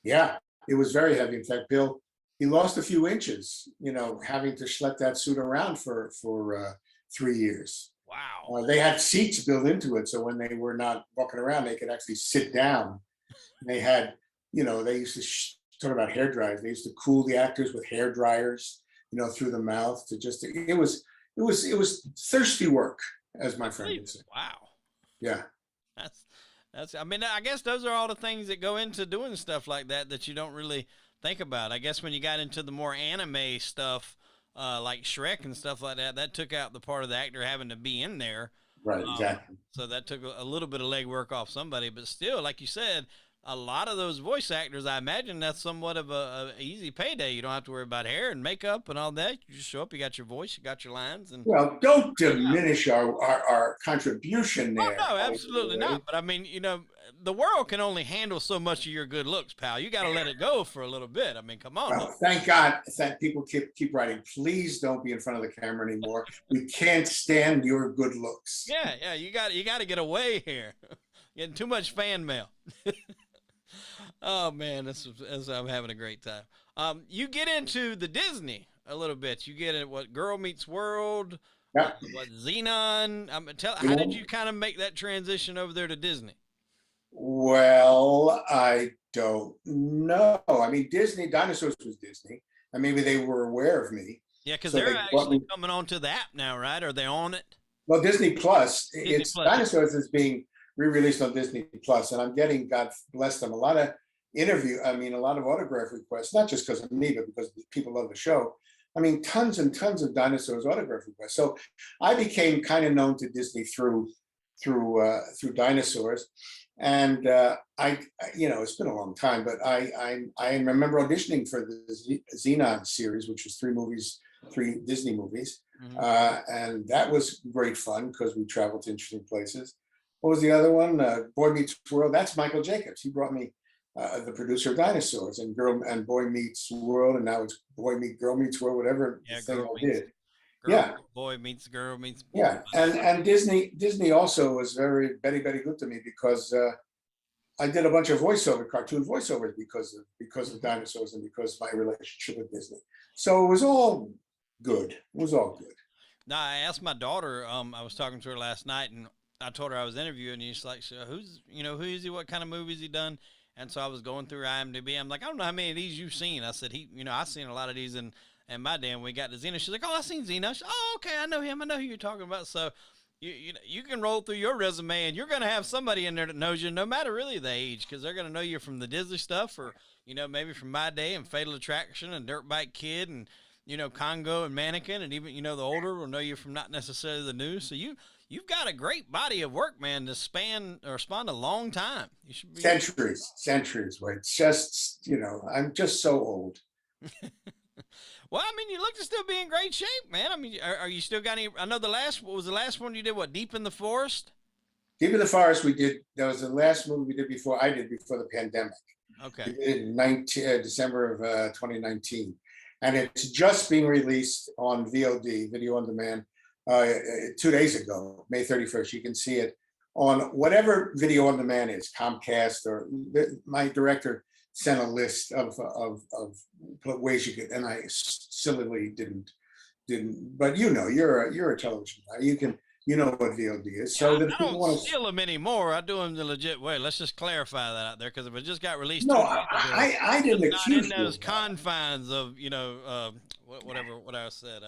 Yeah, it was very heavy. In fact, Bill, he lost a few inches, having to schlep that suit around for 3 years.
Wow.
They had seats built into it, so when they were not walking around, they could actually sit down. They had, they used to talk about hair dryers. They used to cool the actors with hair dryers, through the mouth it was thirsty work, as my friend would say.
Wow.
Yeah.
That's. I mean, I guess those are all the things that go into doing stuff like that you don't really think about. I guess when you got into the more anime stuff, like Shrek and stuff like that took out the part of the actor having to be in there.
Right, exactly.
So that took a little bit of legwork off somebody, but still, like you said, a lot of those voice actors, I imagine that's somewhat of a easy payday. You don't have to worry about hair and makeup and all that. You just show up, you got your voice, you got your lines. And
well, don't diminish our contribution there.
Oh, no, absolutely not. But I mean, the world can only handle so much of your good looks, pal. You got to let it go for a little bit. I mean, come on.
Well, thank God that people keep writing. Please don't be in front of the camera anymore. We can't stand your good looks.
Yeah, you got to get away here. Getting too much fan mail. Oh man, I'm having a great time. You get into the Disney a little bit. You get it. What Girl Meets World?
Yeah.
What Xenon? How did you kind of make that transition over there to Disney?
Well, I don't know. I mean, Dinosaurs was Disney, and maybe they were aware of me.
Yeah, because they're actually coming onto the app now, right? Are they on it?
Well, Disney Plus. It's
Plus.
Dinosaurs is being re-released on Disney Plus, and I'm getting, God bless them, a lot of autograph requests, not just because of me, but because people love the show. I mean, tons and tons of Dinosaurs autograph requests. So I became kind of known to Disney through Dinosaurs, and it's been a long time, but I remember auditioning for the Xenon series, which was 3 Disney movies, and that was great fun because we traveled to interesting places. What was the other one? Boy Meets World. That's Michael Jacobs. He brought me the producer of Dinosaurs and Boy Meets World, and now it's Girl Meets World, whatever thing I did. Yeah,
boy meets girl meets.
yeah. And Disney also was very good to me because I did a bunch of cartoon voiceovers because of dinosaurs and because of my relationship with Disney. So it was all good. It was all good.
Now I asked my daughter. I was talking to her last night, and I told her I was interviewing. And she's like, so "Who's who is he? What kind of movies he done?" And so I was going through IMDb. I'm like, "I don't know how many of these you've seen." I said, I've seen a lot of these, and my damn, we got to Xena. She's like, "Oh, I've seen Xena." Said, "Oh, okay, I know him. I know who you're talking about." So you can roll through your resume, and you're going to have somebody in there that knows you, no matter really the age, because they're going to know you from the Disney stuff, or maybe from My Day and Fatal Attraction and Dirt Bike Kid and Congo and Mannequin, and even the older will know you from not necessarily the news. So you've got a great body of work, man, to span a long time. You should be
centuries. Wait, it's just I'm just so old.
Well, I mean, you look to still be in great shape, man. I mean, are you still got any? I know what was the last one you did? What, Deep in the Forest?
Deep in the Forest, we did. That was the last movie we did before the pandemic.
Okay.
We did it in December of 2019, and it's just being released on VOD, video on demand, 2 days ago, May 31st. You can see it on whatever video on demand is, Comcast, or my director sent a list of ways you could, and I sillily didn't. But you're a television guy. You know what VOD is. So
I don't steal them anymore. I do them the legit way. Let's just clarify that out there, because if it just got released,
no, I didn't accuse
not in those confines of whatever what I said.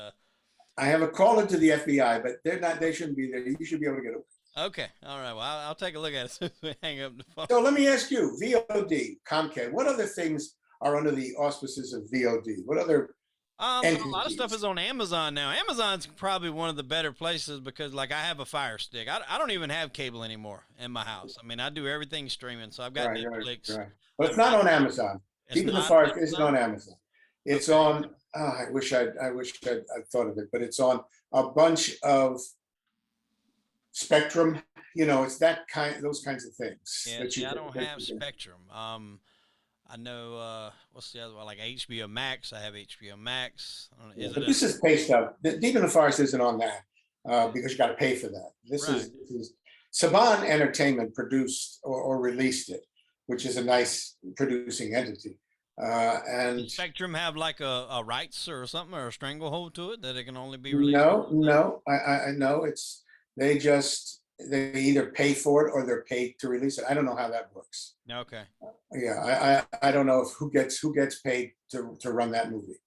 I have a call into the FBI, but they're not. They shouldn't be there. You should be able to get away.
Okay, all right. Well, I'll take a look at it as soon as we hang up the phone.
So let me ask you, VOD, Comcast. What other things are under the auspices of VOD? What other?
A lot of stuff is on Amazon now. Amazon's probably one of the better places because, like, I have a Fire Stick. I don't even have cable anymore in my house. I mean, I do everything streaming, so I've got Netflix.
Right. But it's not on Amazon. Deep in the Forest isn't on Amazon. It's on. I wish I'd thought of it, but it's on a bunch of Spectrum. It's those kinds of things.
Yeah, I don't have Spectrum. I know what's the other one? Like HBO Max. I have HBO Max.
But this is pay stuff. Deep in the Forest isn't on that because you got to pay for that. This is Saban Entertainment produced or released it, which is a nice producing entity. And
does Spectrum have like a rights or something, or a stranglehold to it that it can only be released?
No. I know they either pay for it or they're paid to release it. I don't know how that works.
Okay.
Yeah, I don't know who gets paid to run that movie.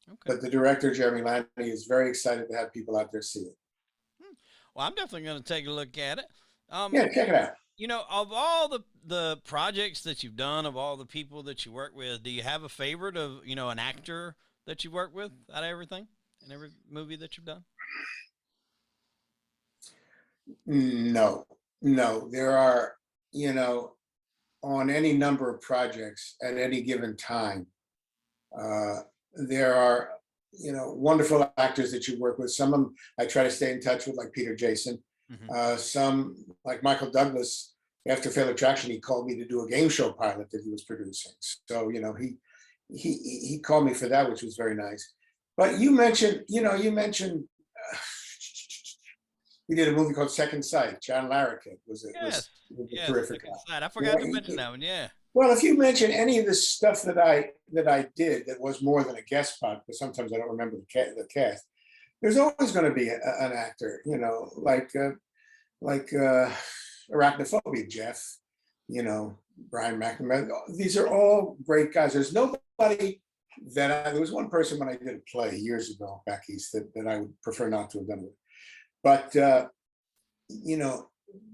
Okay. But the director, Jeremy Lanny, is very excited to have people out there see it.
Well, I'm definitely going to take a look at it.
Yeah, check it out.
Of all the projects that you've done, of all the people that you work with, do you have a favorite of, an actor that you work with out of everything in every movie that you've done?
No. There are, on any number of projects at any given time, there are, wonderful actors that you work with. Some of them I try to stay in touch with, like Peter Jason. Mm-hmm. Some, like Michael Douglas, after Fatal Attraction, he called me to do a game show pilot that he was producing. So, he called me for that, which was very nice. But you mentioned, we did a movie called Second Sight. John Larroquette was a terrific guy.
I forgot to mention that one. Yeah.
Well, if you mention any of the stuff that I did that was more than a guest spot, because sometimes I don't remember the cast, there's always going to be an actor, like Arachnophobia, Jeff, Brian McNamara. These are all great guys. There's nobody there was one person when I did a play years ago back east that I would prefer not to have done it. But,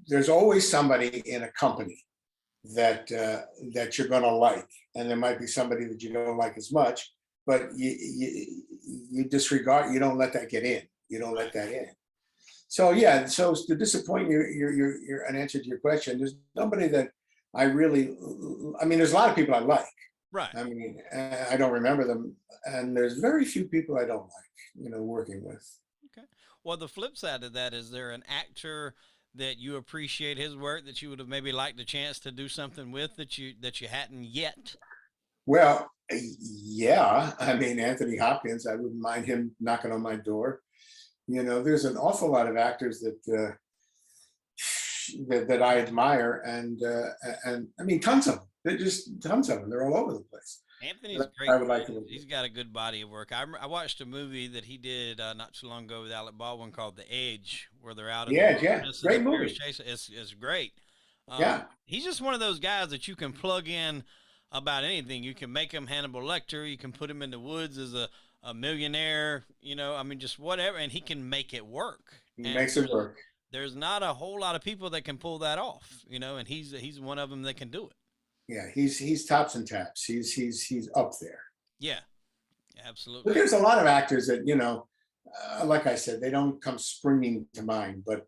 there's always somebody in a company that you're going to like. And there might be somebody that you don't like as much, but you disregard, you don't let that get in. You don't let that in. So, yeah, so to disappoint your an answer to your question, there's nobody that I really, there's a lot of people I like.
Right.
I don't remember them. And there's very few people I don't like, working with.
Okay. Well, the flip side of that, is there an actor that you appreciate his work that you would have maybe liked a chance to do something with that you hadn't yet?
Well, yeah. Anthony Hopkins, I wouldn't mind him knocking on my door. You know, there's an awful lot of actors that I admire, and I mean, tons of them. They're just tons of them. They're all over the place.
Anthony's
I
great.
would like to.
He's got a good body of work. I watched a movie that he did not too long ago with Alec Baldwin called The Edge, where they're out in the
Yeah, yeah,
wilderness and
great
the bears
movie.
chase. It's great.
Yeah,
He's just one of those guys that you can plug in about anything. You can make him Hannibal Lecter. You can put him in the woods as a millionaire. You know, I mean, just whatever, and he can make it work.
he
And
makes it work.
there's not a whole lot of people that can pull that off. You know, and he's one of them that can do it.
Yeah, he's tops and taps. He's up there.
Yeah,
But
absolutely.
there's a lot of actors that, you know, like I said, they don't come springing to mind. But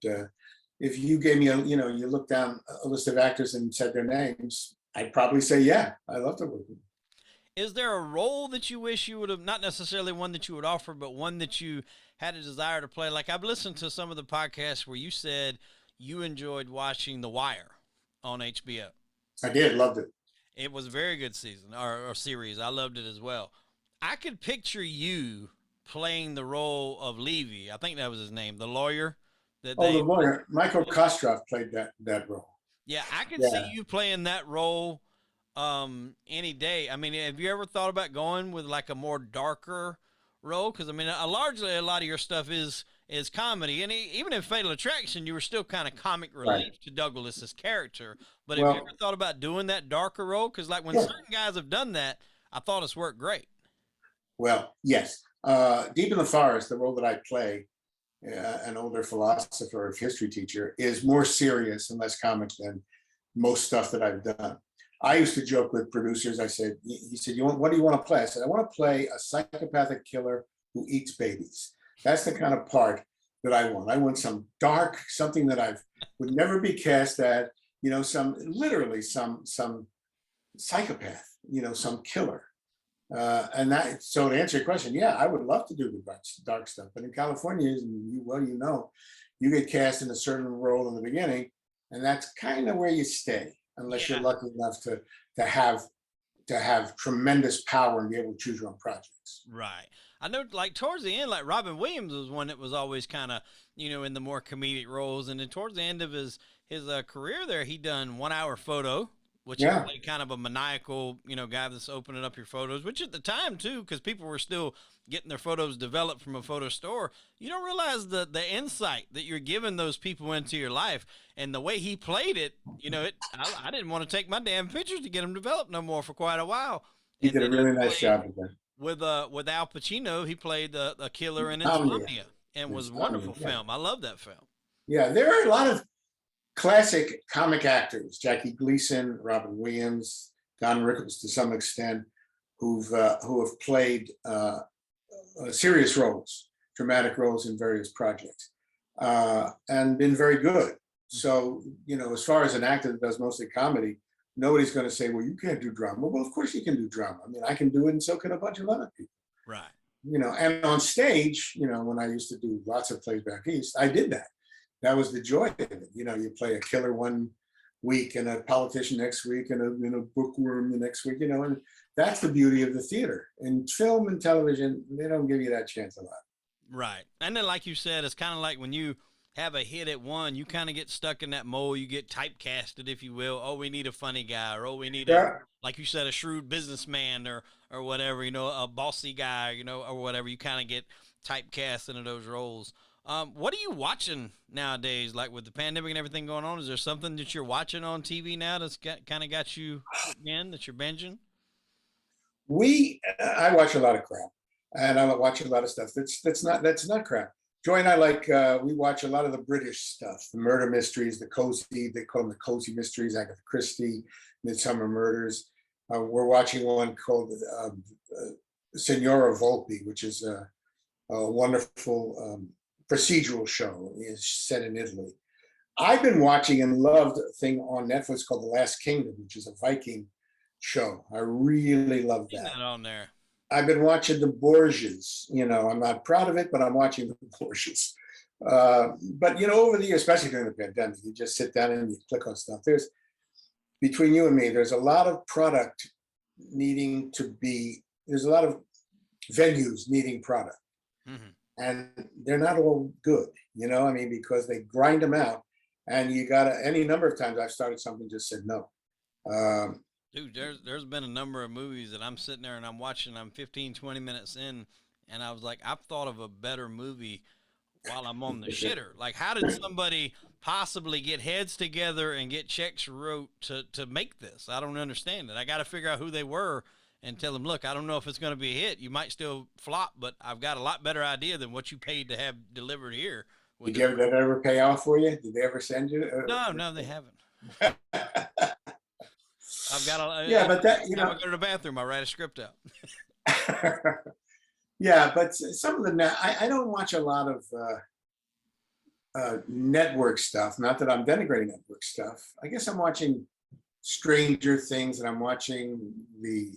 if you gave me you know, you look down a list of actors and said their names, I'd probably say, yeah, I love to work with them.
Is there a role that you wish you would have, not necessarily one that you would offer, but one that you had a desire to play? Like I've listened to some of the podcasts where you said you enjoyed watching The Wire on HBO.
I did, loved it.
It was a very good season or series. I loved it as well. I could picture you playing the role of Levy. I think that was his name, the lawyer.
Oh, the lawyer, Michael Kostroff played that role.
Yeah, I could
Yeah.
see you playing that role any day. I mean, have you ever thought about going with like a more darker role? Because I mean, largely a lot of your stuff is comedy, and even in Fatal Attraction, you were still kind of comic relief to Douglas's character. But have you ever thought about doing that darker role? Because like when certain guys have done that, I thought it's worked great.
Well, yes. Deep in the Forest, the role that I play, an older philosopher of history teacher, is more serious and less comic than most stuff that I've done. I used to joke with producers. I said, he said, what do you want to play? I said, I want to play a psychopathic killer who eats babies. That's the kind of part that I want. I want some dark, something that I would never be cast at, you know, literally some psychopath, you know, some killer. So to answer your question, yeah, I would love to do the dark stuff. But in California, you know, you get cast in a certain role in the beginning, and that's kind of where you stay, unless you're lucky enough to have tremendous power and be able to choose your own projects.
Right. I know, like towards the end, like Robin Williams was one that was always kind of, you know, in the more comedic roles, and then towards the end of his career there, he done 1 Hour Photo, which is like kind of a maniacal, you know, guy that's opening up your photos, which at the time too, because people were still getting their photos developed from a photo store. You don't realize the insight that you're giving those people into your life, and the way he played it. You know, I didn't want to take my damn pictures to get them developed no more for quite a while.
He did a really nice job with that.
With Al Pacino, he played the killer in Insomnia, and was a wonderful film. I love that film.
Yeah, there are a lot of classic comic actors, Jackie Gleason, Robin Williams, Don Rickles to some extent, who have played serious roles, dramatic roles in various projects, and been very good. So, you know, as far as an actor that does mostly comedy, nobody's going to say, well, you can't do drama. Well, of course you can do drama. I mean, I can do it, and so can a bunch of other people.
Right.
You know, and on stage, you know, when I used to do lots of plays back east, I did that. That was the joy of it. You know, you play a killer one week and a politician next week and a bookworm the next week, you know, and that's the beauty of the theater. In film and television, they don't give you that chance a lot.
Right. And then, like you said, it's kind of like when you have a hit at one, you kind of get stuck in that mold. You get typecasted, if you will. Oh, we need a funny guy, or oh, we need like you said, a shrewd businessman, or whatever, you know, a bossy guy, you know, or whatever. You kind of get typecast into those roles. What are you watching nowadays? Like with the pandemic and everything going on, is there something that you're watching on TV now that's kind of got you in, that you're binging?
I watch a lot of crap, and I watch a lot of stuff that's not crap. Joy and I we watch a lot of the British stuff, the murder mysteries, they call them the cozy mysteries, Agatha Christie, Midsummer Murders. We're watching one called Signora Volpe, which is a wonderful procedural show. It's set in Italy. I've been watching and loved a thing on Netflix called The Last Kingdom, which is a Viking show. I really love that.
That on there.
I've been watching the Borgias. You know, I'm not proud of it, but I'm watching the Borgias. But you know, over the years, especially during the pandemic, you just sit down and you click on stuff. Between you and me, there's a lot of product there's a lot of venues needing product.
Mm-hmm.
and they're not all good, you know. I mean, because they grind them out, and you gotta. Any number of times I've started something, just said no. Um,
Dude, there's been a number of movies that I'm sitting there and I'm watching. I'm 15, 20 minutes in, and I was like, I've thought of a better movie while I'm on the shitter. Like, how did somebody possibly get heads together and get checks wrote to make this? I don't understand it. I got to figure out who they were and tell them, look, I don't know if it's going to be a hit. You might still flop, but I've got a lot better idea than what you paid to have delivered here.
did you ever, did that ever pay off for you? Did they ever send you?
No, no, they haven't. I've got a
Yeah, but that, you
I
know,
go to the bathroom. I write a script out.
yeah, but some of the I don't watch a lot of network stuff. Not that I'm denigrating network stuff. I guess I'm watching Stranger Things, and I'm watching the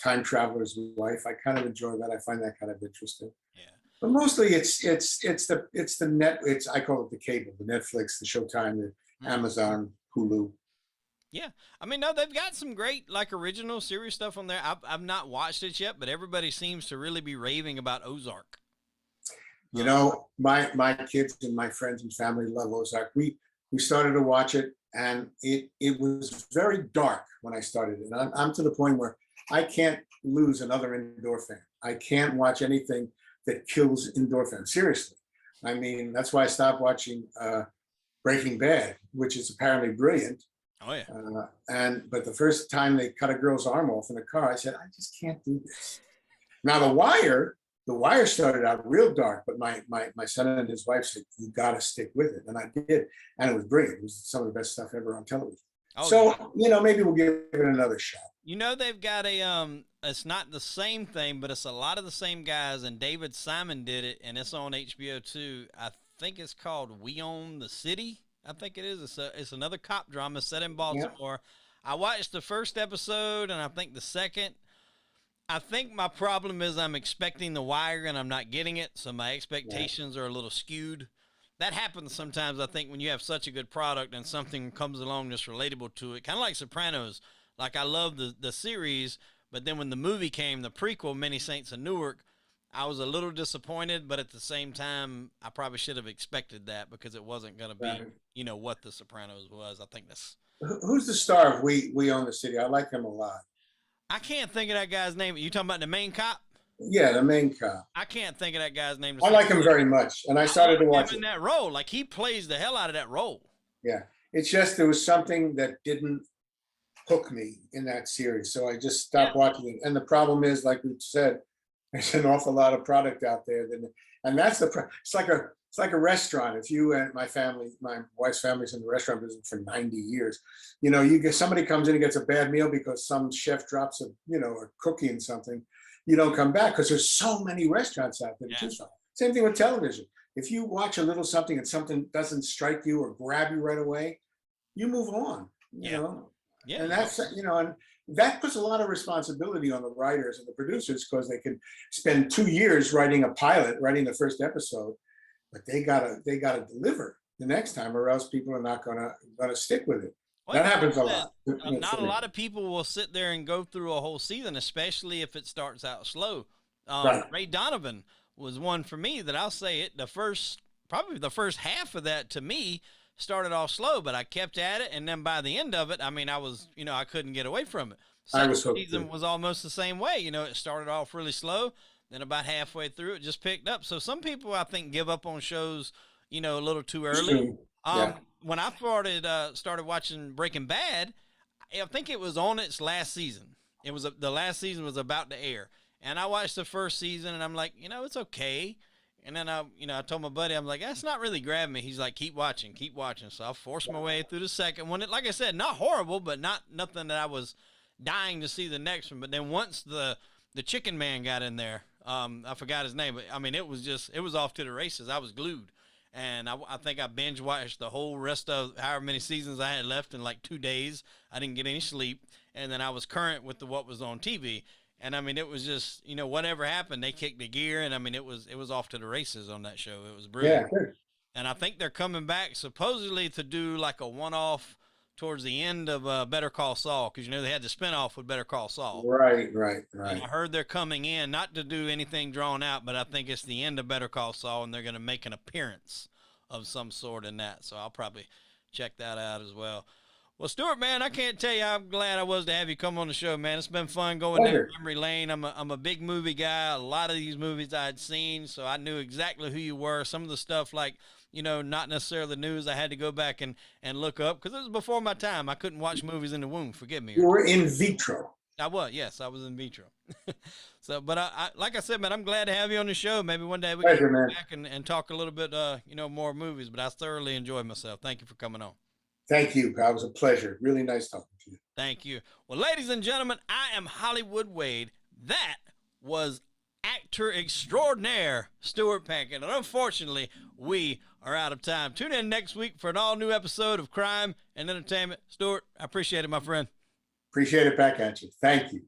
Time Traveler's Wife. I kind of enjoy that. I find that kind of interesting.
Yeah.
But mostly it's the net. It's, I call it the cable, the Netflix, the Showtime, the Amazon, Hulu.
Yeah, I mean, no, they've got some great like original series stuff on there. I've not watched it yet, but everybody seems to really be raving about Ozark.
You know, my kids and my friends and family love Ozark. We started to watch it, and it was very dark when I started it. And I'm to the point where I can't lose another indoor fan. I can't watch anything that kills indoor fans. Seriously. I mean, that's why I stopped watching Breaking Bad, which is apparently brilliant.
Oh yeah.
But the first time they cut a girl's arm off in a car, I said, I just can't do this. Now the Wire started out real dark, but my son and his wife said, you got to stick with it, and I did, and it was brilliant. It was some of the best stuff ever on television.
Oh,
So
yeah.
you know, maybe we'll give it another shot.
You know, they've got a it's not the same thing, but it's a lot of the same guys, and David Simon did it, and it's on HBO too. I think it's called We Own the City. I think it is. It's another cop drama set in Baltimore. Yeah. I watched the first episode, and I think the second. I think my problem is I'm expecting The Wire, and I'm not getting it, so my expectations are a little skewed. That happens sometimes, I think, when you have such a good product and something comes along that's relatable to it. Kind of like Sopranos. Like, I love the series, but then when the movie came, the prequel, Many Saints of Newark, I was a little disappointed, but at the same time, I probably should have expected that because it wasn't going to be, you know, what The Sopranos was. I think that's...
Who's the star of We Own the City? I like him a lot.
I can't think of that guy's name. You talking about the main cop?
Yeah, the main cop.
I can't think of that guy's name.
I like him very much, and I started to watch
him in that role. Like, he plays the hell out of that role.
Yeah, it's just there was something that didn't hook me in that series, so I just stopped watching it. And the problem is, like we said, there's an awful lot of product out there, and that's it's like a restaurant. If you and my wife's family's in the restaurant business for 90 years, you know, you get somebody comes in and gets a bad meal because some chef drops a cookie in something, you don't come back because there's so many restaurants out there to choose from. Same thing with television. If you watch a little something and something doesn't strike you or grab you right away, you move on. You know. Yeah. And that's, and that puts a lot of responsibility on the writers and the producers because they can spend 2 years writing a pilot, writing the first episode, but they gotta deliver the next time, or else people are not gonna stick with it. Well, that happens a lot.
Not a lot of people will sit there and go through a whole season, especially if it starts out slow. Ray Donovan was one for me that I'll say it. Probably the first half of that to me started off slow, but I kept at it, and then by the end of it, I mean, I was, I couldn't get away from it. Second season was almost the same way. It started off really slow, then about halfway through, it just picked up. So some people, I think, give up on shows, a little too early. When I started watching Breaking Bad, I think it was on its last season. The last season was about to air, and I watched the first season, and I'm like, it's okay. And then I told my buddy, I'm like, that's not really grabbing me. He's like, keep watching. So I forced my way through the second one. Like I said, not horrible, but nothing that I was dying to see the next one. But then once the chicken man got in there, I forgot his name, but I mean, it was off to the races. I was glued. And I think I binge watched the whole rest of however many seasons I had left in like 2 days. I didn't get any sleep. And then I was current with what was on TV. And I mean, it was just, whatever happened, they kicked the gear, and I mean, it was off to the races on that show. It was brilliant. Yeah, good. And I think they're coming back supposedly to do like a one-off towards the end of Better Call Saul, because you know they had the spinoff with Better Call Saul.
Right.
And I heard they're coming in, not to do anything drawn out, but I think it's the end of Better Call Saul, and they're going to make an appearance of some sort in that. So I'll probably check that out as well. Well, Stuart, man, I can't tell you how glad I was to have you come on the show, man. It's been fun going down memory lane. I'm a big movie guy. A lot of these movies I had seen, so I knew exactly who you were. Some of the stuff, like, you know, not necessarily the news, I had to go back and look up, because it was before my time. I couldn't watch movies in the womb. Forgive me.
You were in vitro.
I was, yes, I was in vitro. So, but I like I said, man, I'm glad to have you on the show. Maybe one day we can come back and talk a little bit, you know, more movies. But I thoroughly enjoyed myself. Thank you for coming on.
Thank you, pal. It was a pleasure. Really nice talking to you.
Thank you. Well, ladies and gentlemen, I am Hollywood Wade. That was actor extraordinaire Stuart Pankin. And unfortunately, we are out of time. Tune in next week for an all-new episode of Crime and Entertainment. Stuart, I appreciate it, my friend.
Appreciate it back at you. Thank you.